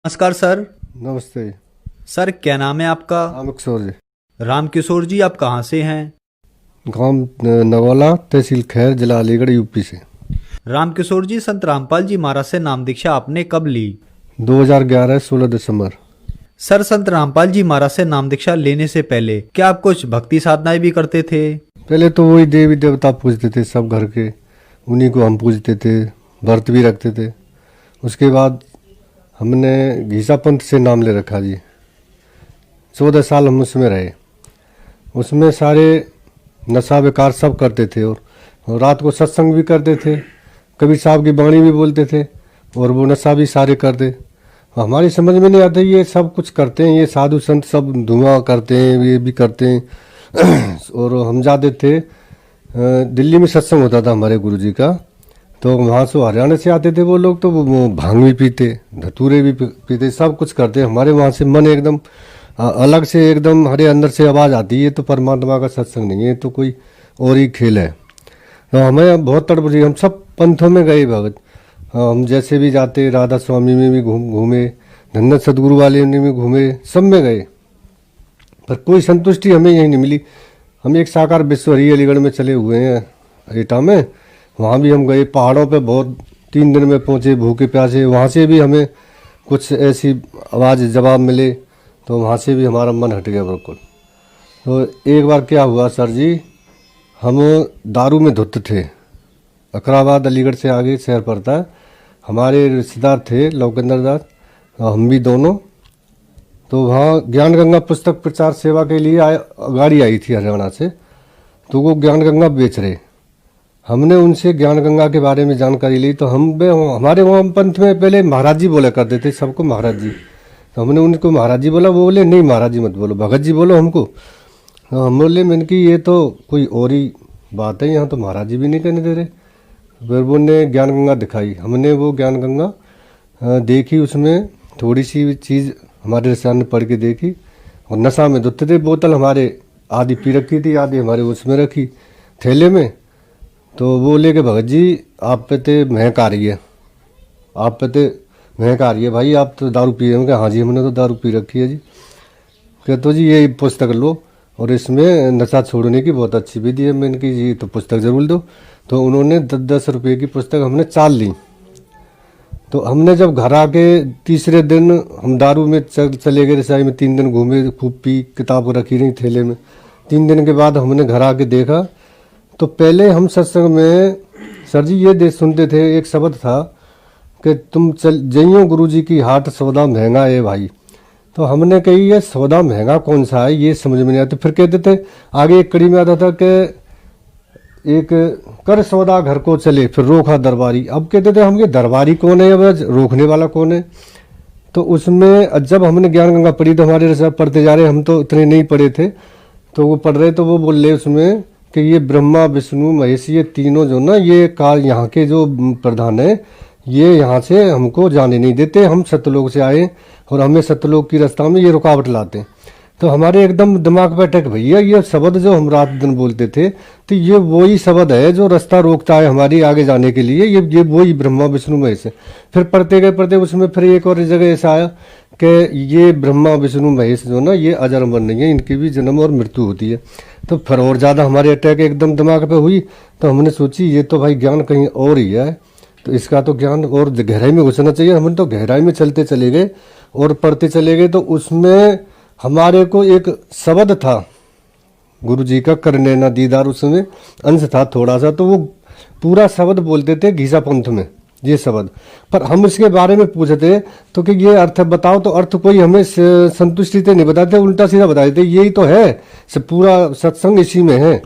नमस्कार सर। नमस्ते। सर क्या नाम है आपका? रामकिशोर जी। रामकिशोर जी, आप कहाँ से हैं? गांव नगौला, तहसील खैर, जिला अलीगढ़, यूपी से। रामकिशोर जी, संत रामपाल जी महाराज से नाम दीक्षा आपने कब ली? 2011 16 दिसंबर। सर, संत रामपाल जी महाराज से नाम दीक्षा लेने से पहले क्या आप कुछ भक्ति साधनाएं भी करते थे? पहले तो वही देवी देवता पूजते थे, सब घर के उन्हीं को हम पूजते थे, व्रत भी रखते थे। उसके बाद हमने घीसा पंथ से नाम ले रखा जी। 14 साल हम उसमें रहे। उसमें सारे नशा विकार सब करते थे और रात को सत्संग भी करते थे, कबीर साहब की बाणी भी बोलते थे और वो नशा भी सारे करते। हमारी समझ में नहीं आता ये सब कुछ करते हैं, ये साधु संत सब धुआं करते हैं, ये भी करते हैं। और हम जाते थे, दिल्ली में सत्संग होता था हमारे गुरुजी का, तो वहाँ से हरियाणा से आते थे वो लोग, तो वो भांग भी पीते, धतूरे भी पीते, सब कुछ करते। हमारे वहाँ से मन एकदम अलग से, एकदम हमारे अंदर से आवाज़ आती है, तो परमात्मा का सत्संग नहीं है, तो कोई और ही खेल है। तो हमें बहुत तड़प रही, हम सब पंथों में गए भगत, हम जैसे भी जाते, राधा स्वामी में भी घूमे, धन्ना सदगुरु वाले में भी घूमे, सब में गए, पर कोई संतुष्टि हमें यहीं नहीं मिली। हम एक साकार विश्वहरी अलीगढ़ में चले हुए हैं एटा में, वहाँ भी हम गए, पहाड़ों पे बहुत 3 दिन में पहुँचे भूखे प्यासे। वहाँ से भी हमें कुछ ऐसी आवाज़ जवाब मिले, तो वहाँ से भी हमारा मन हट गया बिल्कुल। तो एक बार क्या हुआ सर जी, हम दारू में धुत थे, अकराबाद अलीगढ़ से आगे शहर पड़ता है, हमारे रिश्तेदार थे लौकेंद्र दास, हम भी दोनों। तो वहाँ ज्ञान गंगा पुस्तक प्रचार सेवा के लिए गाड़ी आई थी हरियाणा से, तो वो ज्ञान गंगा बेच रहे। हमने उनसे ज्ञान गंगा के बारे में जानकारी ली, तो हमारे वहाँ पंथ में पहले महाराज जी बोला करते थे सबको, महाराज जी। तो हमने उनको महाराज जी बोला, वो बोले नहीं महाराज जी मत बोलो, भगत जी बोलो हमको। तो हम बोले मैंने कि ये तो कोई और ही बात है, यहाँ तो महाराज जी भी नहीं कहने दे रहे। फिर वो ने ज्ञान गंगा दिखाई, हमने वो ज्ञान गंगा देखी, उसमें थोड़ी सी चीज़ हमारे सामने पढ़ के देखी, और नशा में धुते थे, बोतल हमारे आधी पी रखी थी, आधी हमारे उसमें रखी थैले में। तो वो लेके भगत जी आप पे तो महक आ रही है, आप पे तो महक आ रही है भाई, आप तो दारू पी रहे हो क्या? हाँ जी हमने तो दारू पी रखी है जी। कहते तो जी ये पुस्तक लो और इसमें नशा छोड़ने की बहुत अच्छी विधि है। मैंने कि जी तो पुस्तक जरूर दो। तो उन्होंने 10-10 रुपये की पुस्तक हमने 4 ली। तो हमने जब घर आके तीसरे दिन हम दारू में चले गए रसाई में, 3 दिन घूमे, खूब पी, किताब रखी रही थैले में। 3 दिन के बाद हमने घर आके देखा, तो पहले हम सत्संग में सर जी ये सुनते थे, एक शब्द था कि तुम चल जइयो गुरु जी की हाट, सौदा महंगा है भाई। तो हमने कही ये सौदा महंगा कौन सा है, ये समझ में नहीं आता। फिर कहते थे, आगे एक कड़ी में आता था कि एक कर सौदा घर को चले, फिर रोका दरबारी। अब कहते थे हम ये दरबारी कौन है, अब रोकने वाला कौन है। तो उसमें जब हमने ज्ञान गंगा पढ़ी, तो हमारे सब पढ़ते जा रहे, हम तो इतने नहीं पढ़े थे, तो वो पढ़ रहे, तो वो बोल रहे उसमें कि ये ब्रह्मा विष्णु महेश, ये तीनों जो ना, ये काल यहाँ के जो प्रधान है, ये यहाँ से हमको जाने नहीं देते, हम सतलोक से आए और हमें सतलोक की रास्ता में ये रुकावट लाते। तो हमारे एकदम दिमाग पे अटक, भैया ये शब्द जो हम रात दिन बोलते थे, तो ये वही शब्द है जो रास्ता रोकता है हमारी आगे जाने के लिए, ये वही ब्रह्मा विष्णु महेश है। फिर पढ़ते गए पढ़ते, उसमें फिर एक और जगह ऐसा आया कि ये ब्रह्मा विष्णु महेश जो ना, ये अजर अमर नहीं है, इनकी भी जन्म और मृत्यु होती है। तो फिर और ज़्यादा हमारे अटैक एकदम दिमाग पे हुई। तो हमने सोची ये तो भाई ज्ञान कहीं और ही है, तो इसका तो ज्ञान और गहराई में घुसना चाहिए। हमने तो गहराई में चलते चले गए और पढ़ते चले गए। तो उसमें हमारे को एक शब्द था गुरु जी का, करने ना दीदार, उसमें अंश था थोड़ा सा, तो वो पूरा शब्द बोलते थे घीसा पंथ में ये शब्द। पर हम इसके बारे में पूछते तो कि ये अर्थ बताओ, तो अर्थ कोई हमें संतुष्टि से नहीं बताते, उल्टा सीधा बता देते, यही तो है पूरा सत्संग इसी में है,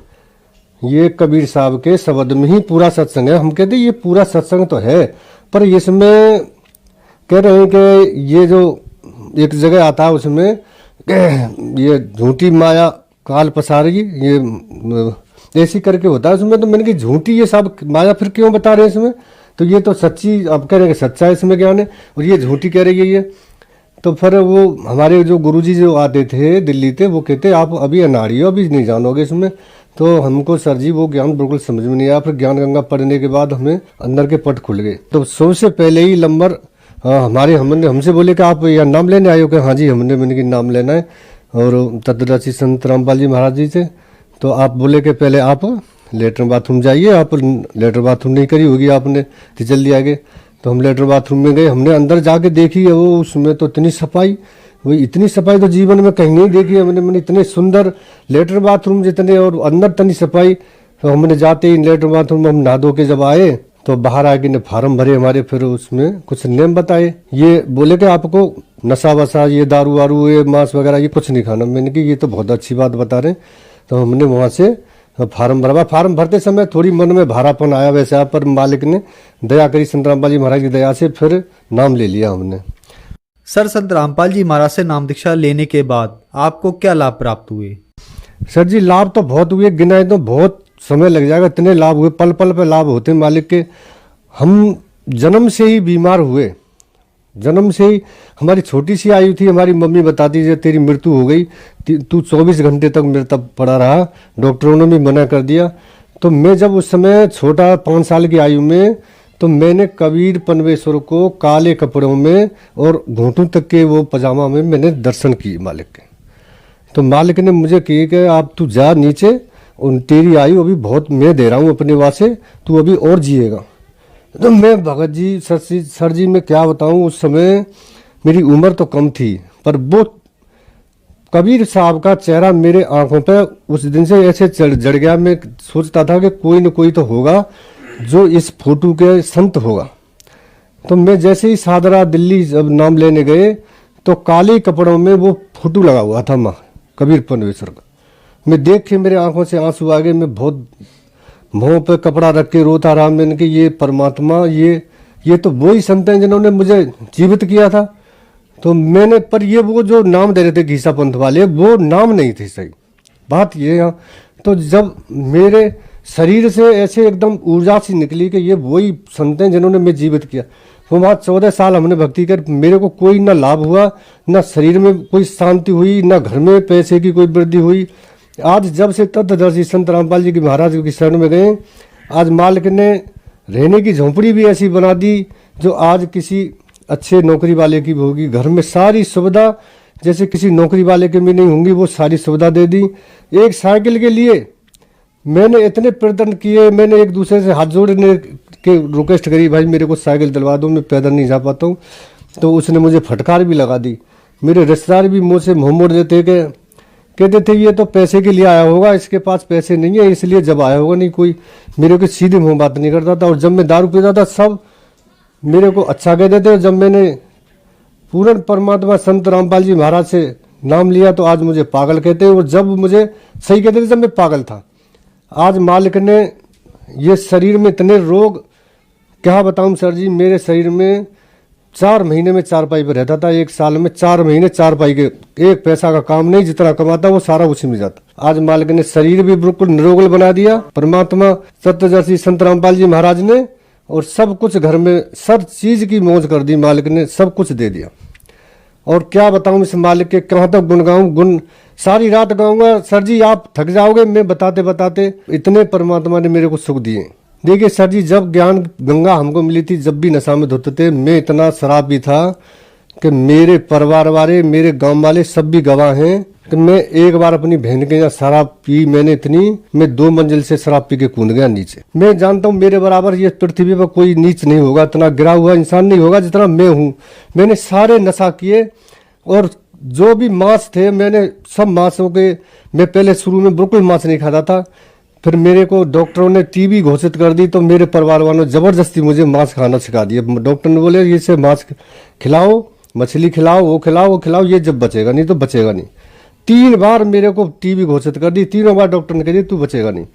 ये कबीर साहब के शब्द में ही पूरा सत्संग है। हम कहते ये पूरा सत्संग तो है, पर इसमें कह रहे हैं कि ये जो एक जगह आता है उसमें ये झूठी माया काल पसारेगी, ये ऐसी करके होता है उसमें। तो मैंने कहा झूठी ये सब माया फिर क्यों बता रहे हैं इसमें, तो ये तो सच्ची, अब कह रहे हैं कि सच्चा इसमें ज्ञान है, और ये झूठी कह रही है ये। तो फिर वो हमारे जो गुरुजी जो आते थे दिल्ली से, वो कहते आप अभी अनाड़ी हो, अभी नहीं जानोगे इसमें। तो हमको सर जी वो ज्ञान बिल्कुल समझ में नहीं आया। फिर ज्ञान गंगा पढ़ने के बाद हमें अंदर के पट खुल गए। तो सबसे पहले ही नंबर हाँ हमने हमसे बोले कि आप यहाँ नाम लेने आए हो कि हाँ जी मैंने कि नाम लेना है और तत्वदर्शी संत रामपाल जी महाराज जी से। तो आप बोले कि पहले आप लेटरिन बाथरूम जाइए, आप लेटरिन बाथरूम नहीं करी होगी आपने तो जल्दी आ गए। तो हम लेटरिन बाथरूम में गए, हमने अंदर जाके देखी है वो, उसमें तो इतनी सफाई, वो इतनी सफाई तो जीवन में कहीं नहीं देखी है मैंने इतने सुंदर लेटरिन बाथरूम जितने, और अंदर इतनी सफाई। तो हमने जाते ही लेटरिन बाथरूम में हम नहा धो के जब आए तो बाहर आके ने फार्म भरे हमारे, फिर उसमें कुछ नियम बताए। ये बोले कि आपको नशा वशा, ये दारू वारू, ये मांस वगैरह ये कुछ नहीं खाना। मैंने कि ये तो बहुत अच्छी बात बता रहे। तो हमने वहाँ से फार्म भरवा। फार्म भरते समय थोड़ी मन में भारापन आया वैसे, पर मालिक ने दया करी, संत रामपाल जी महाराज की दया से फिर नाम ले लिया हमने। सर, संत रामपाल जी महाराज से नाम दीक्षा लेने के बाद आपको क्या लाभ प्राप्त हुए? सर जी लाभ तो बहुत हुए, गिनाए तो बहुत समय लग जाएगा, इतने लाभ हुए, पल पल पे लाभ होते मालिक के। हम जन्म से ही बीमार हुए, जन्म से ही हमारी छोटी सी आयु थी, हमारी मम्मी बताती जब तेरी मृत्यु हो गई तू 24 घंटे तक मेरे तब पड़ा रहा, डॉक्टरों ने भी मना कर दिया। तो मैं जब उस समय छोटा 5 साल की आयु में, तो मैंने कबीर पनवेश्वर को काले कपड़ों में और घुटनों तक के वो पजामा में मैंने दर्शन किए मालिक के। तो मालिक ने मुझे कही कि आप तू जा नीचे, और तेरी आयु अभी बहुत मैं दे रहा हूँ अपने वास्ते, तू अभी और जिएगा। तो मैं भगत जी सर जी मैं क्या बताऊँ, उस समय मेरी उम्र तो कम थी, पर वो कबीर साहब का चेहरा मेरे आंखों पे उस दिन से ऐसे जड़ गया। मैं सोचता था कि कोई न कोई तो होगा जो इस फोटो के संत होगा। तो मैं जैसे ही सादरा दिल्ली जब नाम लेने गए तो काले कपड़ों में वो फोटो लगा हुआ था माँ कबीर पनवेश्वर का। मैं देख के मेरे आंखों से आंसू आ गए, मैं बहुत मुंह पे कपड़ा रख के रोता रहा। मैंने कि ये परमात्मा, ये तो वही संत हैं जिन्होंने मुझे जीवित किया था। तो मैंने, पर ये वो जो नाम दे रहे थे घीसा पंथ वाले, वो नाम नहीं थे सही बात ये। यहाँ तो जब मेरे शरीर से ऐसे एकदम ऊर्जा सी निकली कि ये वही संत हैं जिन्होंने मैं जीवित किया। वो वहाँ 14 साल हमने भक्ति कर, मेरे को कोई ना लाभ हुआ, ना शरीर में कोई शांति हुई, ना घर में पैसे की कोई वृद्धि हुई। आज जब से तत्वदर्शी संत रामपाल जी की महाराज की शरण में गए, आज मालिक ने रहने की झोंपड़ी भी ऐसी बना दी जो आज किसी अच्छे नौकरी वाले की भी होगी। घर में सारी सुविधा जैसे किसी नौकरी वाले के भी नहीं होंगी, वो सारी सुविधा दे दी। एक साइकिल के लिए मैंने इतने प्रयत्न किए, मैंने एक दूसरे से हाथ जोड़ने के रिक्वेस्ट करी, भाई मेरे को साइकिल दिलवा दो, मैं पैदल नहीं जा पाता हूँ। तो उसने मुझे फटकार भी लगा दी। मेरे रिश्तेदार भी मुँह से मुँह मोड़ देते कि कहते थे ये तो पैसे के लिए आया होगा, इसके पास पैसे नहीं है इसलिए जब आया होगा। नहीं कोई मेरे को सीधे मुँह बात नहीं करता था। और जब मैं दारू पीता था सब मेरे को अच्छा कहते थे। जब मैंने पूर्ण परमात्मा संत रामपाल जी महाराज से नाम लिया तो आज मुझे पागल कहते हैं, और जब मुझे सही कहते थे जब मैं पागल था। आज मालिक ने ये शरीर में इतने रोग, क्या बताऊं सर जी, मेरे शरीर में 4 महीने में 4 पाई पे रहता था, 1 साल में 4 महीने 4 पाई के, 1 पैसा का काम नहीं, जितना कमाता वो सारा उसी में जाता। आज मालिक ने शरीर भी बिल्कुल निरोगल बना दिया परमात्मा तत्वदर्शी संत रामपाल जी महाराज ने, और सब कुछ घर में सब चीज की मौज कर दी मालिक ने, सब कुछ दे दिया। और क्या बताऊं इस मालिक के, कहाँ तक गुण गाऊं, गुण सारी रात गाऊंगा सर जी, आप थक जाओगे मैं बताते बताते। इतने परमात्मा ने मेरे को सुख दिए। देखिए सर जी, जब ज्ञान गंगा हमको मिली थी, जब भी नशा में धुत थे, मैं इतना शराब भी था कि मेरे परिवार वाले, मेरे गांव वाले सब भी गवाह हैं कि मैं एक बार अपनी बहन के यहाँ शराब पी, मैंने इतनी, मैं 2 मंजिल से शराब पी के कूद गया नीचे। मैं जानता हूँ मेरे बराबर ये पृथ्वी पर कोई नीच नहीं होगा, इतना गिरा हुआ इंसान नहीं होगा जितना मैं हूँ। मैंने सारे नशा किए, और जो भी मांस थे मैंने सब मांसों के, मैं पहले शुरू में बिल्कुल मांस नहीं खाता था, फिर मेरे को डॉक्टरों ने टीबी घोषित कर दी, तो मेरे परिवार वालों जबरदस्ती मुझे मांस खाना सिखा दिया। डॉक्टर ने बोले ये से मांस खिलाओ, मछली खिलाओ, वो खिलाओ, ये जब बचेगा, नहीं तो बचेगा नहीं। 3 बार मेरे को टीबी घोषित कर दी, 3 बार डॉक्टर ने कह दी तू बचेगा नहीं।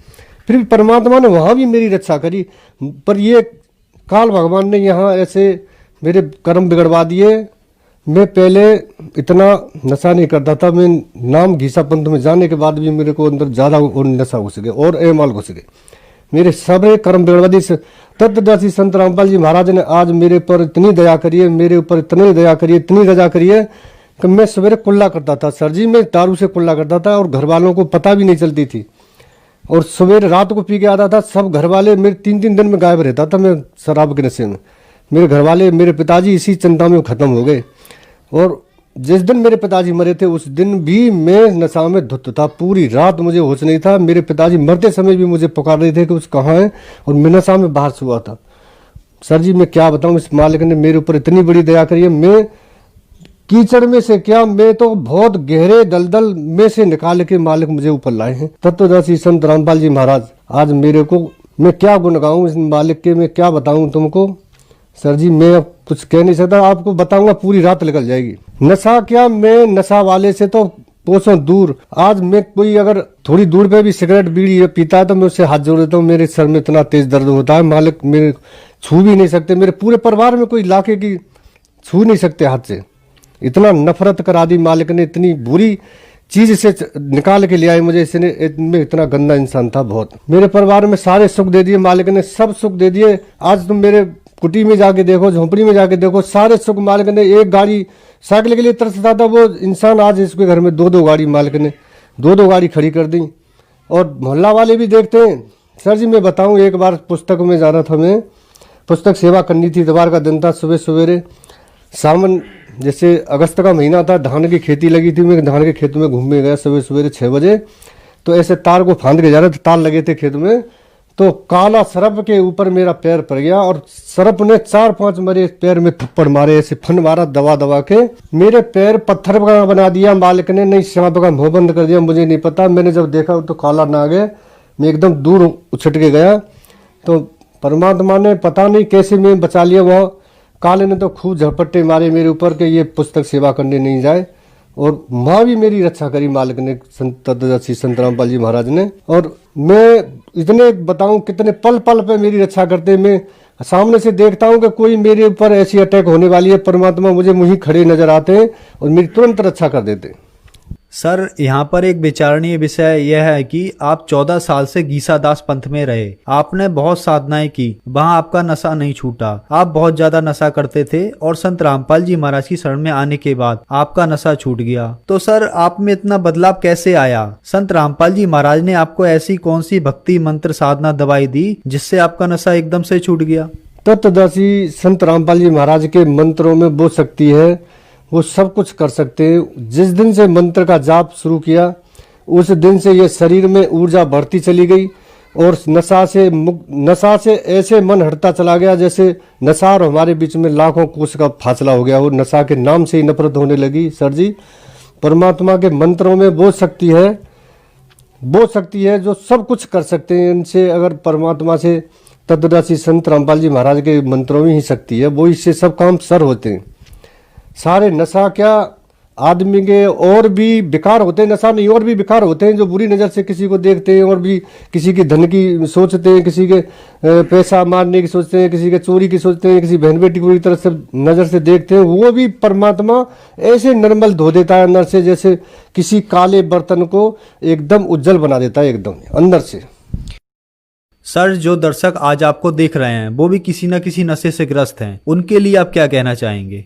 फिर भी परमात्मा ने वहां भी मेरी रक्षा करी, पर ये काल भगवान ने यहाँ ऐसे मेरे कर्म बिगड़वा दिए। मैं पहले इतना नशा नहीं करता था, मैं नाम घीसा पंथ में जाने के बाद भी मेरे को अंदर ज्यादा और नशा घुस गए और एमाल घुस गए, मेरे सारे कर्म बिगड़वा दिए। तत्वदर्शी संत रामपाल जी महाराज ने आज मेरे पर इतनी दया करी है, मेरे ऊपर इतनी दया करी है, इतनी रजा करी है कि मैं सवेरे कुल्ला करता था सर जी, मैं दारू से कुल्ला करता था और घर वालों को पता भी नहीं चलती थी, और सवेरे रात को पी के आता था। सब घर वाले मेरे 3-3 दिन में गायब रहता था मैं शराब के नशे में। मेरे घर वाले, मेरे पिताजी इसी चिंता में ख़त्म हो गए। और जिस दिन मेरे पिताजी मरे थे उस दिन भी मैं नशा में धुत था, पूरी रात मुझे होश नहीं था। मेरे पिताजी मरते समय भी मुझे पुकार रहे थे कि उस कहाँ है, और मैं नशा में बाहर सोया था। सर जी मैं क्या बताऊं, इस मालिक ने मेरे ऊपर इतनी बड़ी दया करी है। मैं कीचड़ में से क्या, मैं तो बहुत गहरे दलदल में से निकाल के मालिक मुझे ऊपर लाए हैं। तत्वदर्शी संत रामपाल जी महाराज आज मेरे को, मैं क्या गुण गाऊं इस मालिक के, मैं क्या बताऊं तुमको। सर जी मैं अब कुछ कह नहीं सकता, आपको बताऊंगा पूरी रात निकल जाएगी। नशा क्या, मैं नशा वाले से तो कोसों दूर। आज मैं कोई अगर थोड़ी दूर पे भी सिगरेट बीड़ी पीता है तो मैं उससे हाथ जोड़ देता हूँ। मेरे सर में इतना तेज दर्द होता है, मालिक मेरे छू भी नहीं सकते। मेरे पूरे परिवार में कोई लाके की छू नहीं सकते हाथ से। इतना नफरत करा दी मालिक ने, इतनी बुरी चीज से निकाल के ले आए मुझे। इसने, मैं इतना गंदा इंसान था बहुत। मेरे परिवार में सारे सुख दे दिए मालिक ने, सब सुख दे दिए। आज तुम मेरे कुटी में जाके देखो, झोंपड़ी में जाके देखो, सारे सुख मालिक ने। एक गाड़ी साइकिल के लिए तरसता था वो इंसान, आज इसके घर में 2-2 गाड़ी मालिक ने 2-2 गाड़ी खड़ी कर दी। और मोहल्ला वाले भी देखते हैं। सर जी मैं बताऊं, एक बार पुस्तक में जाना था, मैं पुस्तक सेवा करनी थी, इतवार का दिन था, सुबह सवेरे सावन जैसे अगस्त का महीना था, धान की खेती लगी थी। मैं धान के खेत में घूमने गया सुबह सवेरे 6 बजे, तो ऐसे तार को फांद के जा रहे थे, तार लगे थे खेत में, तो काला सरप के ऊपर मेरा पैर पड़ गया और सरप ने 4-5 मेरे पैर में थप्पड़ मारे, ऐसे फन मारा दबा दबा के। मेरे पैर पत्थर का बना दिया मालिक ने, नहीं सांप का मुंह बंद कर दिया, मुझे नहीं पता। मैंने जब देखा तो काला नाग है, मैं एकदम दूर उछट के गया। तो परमात्मा ने पता नहीं कैसे मैं बचा लिया। वहाँ काले ने तो खूब झपट्टे मारे मेरे ऊपर के ये पुस्तक सेवा करने नहीं जाए, और माँ भी मेरी रक्षा करी मालिक ने, तत्वदर्शी संत रामपाल जी महाराज ने। और मैं इतने बताऊं कितने पल पल पे मेरी रक्षा करते। मैं सामने से देखता हूं कि कोई मेरे ऊपर ऐसी अटैक होने वाली है, परमात्मा मुझे मुझे खड़े नजर आते हैं और मेरी तुरंत रक्षा कर देते हैं। सर यहाँ पर एक विचारणीय विषय यह है कि आप 14 साल से गीसादास पंथ में रहे, आपने बहुत साधनाएं की, वहाँ आपका नशा नहीं छूटा, आप बहुत ज्यादा नशा करते थे, और संत रामपाल जी महाराज की शरण में आने के बाद आपका नशा छूट गया। तो सर आप में इतना बदलाव कैसे आया? संत रामपाल जी महाराज ने आपको ऐसी कौन सी भक्ति मंत्र साधना दवाई दी जिससे आपका नशा एकदम से छूट गया? तत्वदर्शी संत रामपाल जी महाराज के मंत्रों में वो शक्ति है, वो सब कुछ कर सकते हैं। जिस दिन से मंत्र का जाप शुरू किया उस दिन से ये शरीर में ऊर्जा बढ़ती चली गई, और नशा से ऐसे मन हटता चला गया जैसे नशा और हमारे बीच में लाखों कोस का फासला हो गया। वो नशा के नाम से ही नफरत होने लगी। सर जी परमात्मा के मंत्रों में वो शक्ति है जो सब कुछ कर सकते हैं। इनसे अगर परमात्मा से, तत्वदर्शी संत रामपाल जी महाराज के मंत्रों में ही शक्ति है, वो इससे सब काम सर होते हैं। सारे नशा क्या, आदमी के और भी विकार होते हैं, नशा नहीं और भी विकार होते हैं, जो बुरी नज़र से किसी को देखते हैं, और भी किसी की धन की सोचते हैं, किसी के पैसा मारने की सोचते हैं, किसी के चोरी की सोचते हैं, किसी बहन बेटी को बुरी तरह से नज़र से देखते हैं। वो भी परमात्मा ऐसे निर्मल धो देता है अंदर से, जैसे किसी काले बर्तन को एकदम उज्जवल बना देता है एकदम अंदर से। सर जो दर्शक आज आपको देख रहे हैं वो भी किसी न किसी नशे से ग्रस्त हैं, उनके लिए आप क्या कहना चाहेंगे?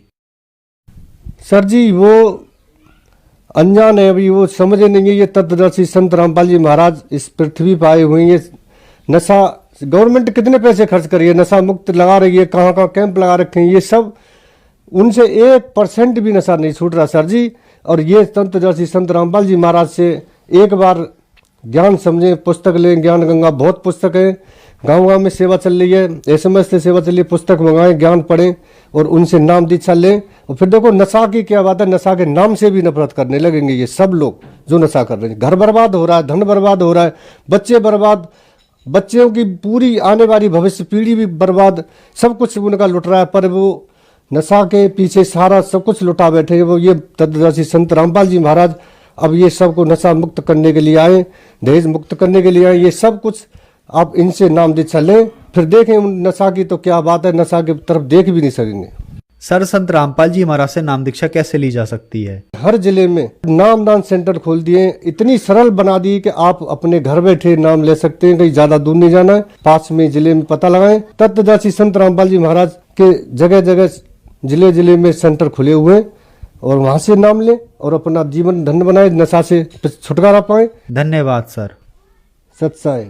सर जी वो अनजान है, अभी वो समझे नहीं है। ये तत्वदर्शी संत रामपाल जी महाराज इस पृथ्वी पर आए हुए हैं। ये नशा गवर्नमेंट कितने पैसे खर्च करी है, नशा मुक्त लगा रही है, कहाँ कहाँ कैंप लगा रखे हैं, ये सब उनसे 1% भी नशा नहीं छूट रहा सर जी। और ये तत्वदर्शी संत रामपाल जी महाराज से एक बार ज्ञान समझें, पुस्तक लें, ज्ञान गंगा बहुत पुस्तक है, गाँव गाँव में सेवा चल रही है, SMS से सेवा चल रही है, पुस्तक मंगाएं, ज्ञान पढ़ें और उनसे नाम दीक्षा लें। और फिर देखो नशा की क्या बात है, नशा के नाम से भी नफरत करने लगेंगे ये सब लोग जो नशा कर रहे हैं। घर बर्बाद हो रहा है, धन बर्बाद हो रहा है, बच्चे बर्बाद, बच्चों की पूरी आने वाली भविष्य पीढ़ी भी बर्बाद, सब कुछ उनका लुट रहा है। पर वो नशा के पीछे सारा सब कुछ लुटा बैठे हैं। वो ये तत्वदर्शी संत रामपाल जी महाराज अब ये सबको नशा मुक्त करने के लिए आए, दहेज मुक्त करने के लिए आए। ये सब कुछ आप इनसे नाम दीक्षा लें, फिर देखें नशा की तो क्या बात है, नशा की तरफ देख भी नहीं सकेंगे। सर संत रामपाल जी महाराज से नाम दीक्षा कैसे ली जा सकती है? हर जिले में नामदान सेंटर खोल दिए, इतनी सरल बना दी कि आप अपने घर बैठे नाम ले सकते हैं, कहीं ज्यादा दूर नहीं जाना है, पास में जिले में पता लगाएं। तत्वदर्शी संत रामपाल जी महाराज के जगह जगह जिले जिले में सेंटर खुले हुए हैं, और वहां से नाम लें और अपना जीवन धन्य बनाए, नशा से छुटकारा पाए। धन्यवाद सर। सत्साई।